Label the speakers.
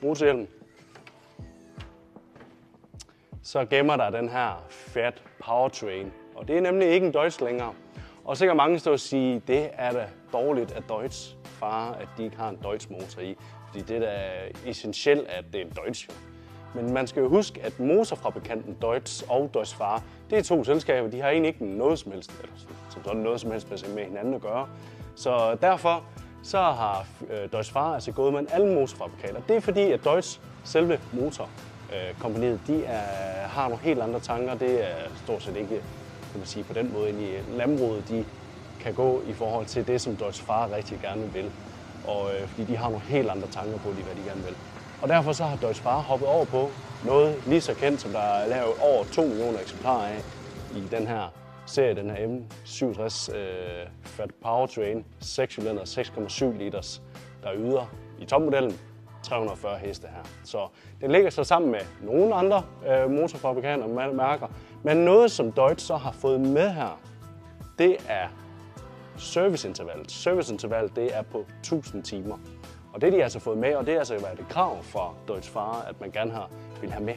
Speaker 1: motorhjelm, så gemmer der den her Fiat Powertrain. Og det er nemlig ikke en Deutz længere. Og så kan mange stå og sige, at det er da dårligt af Deutz Fahrer, at de ikke har en Deutz motor i. Fordi det er da essentielt, at det er en Deutz. Men man skal jo huske, at motorfabrikanten Deutz og Deutz Fahrer, det er to selskaber, de har egentlig ikke noget som helst, eller som sådan noget som helst med hinanden at gøre. Så derfor så har Deutz Fahrer altså gået med alle motorfabrikanter. Det er fordi, at Deutz, selve motorkompaniet, har nogle helt andre tanker. Det er stort set ikke, kan man sige, på den måde ind i landbruget, de kan gå i forhold til det, som Deutz Fahrer rigtig gerne vil. Og fordi de har nogle helt andre tanker på, hvad de gerne vil. Og derfor så har Deutz Fahrer hoppet over på noget lige så kendt, som der er lavet over 2 millioner eksemplarer af i den her serie, den her M67 Fiat Powertrain, 6-cylinder, 6,7 liters, der yder i topmodellen 340 heste her. Så den ligger så sammen med nogle andre motorfabrikanter og mærker. Men noget, som Deutz så har fået med her, det er serviceintervallet. Serviceintervallet, det er på 1000 timer. Og det de har altså fået med, og det har altså været et krav for Deutz Fahrer, at man gerne vil have med.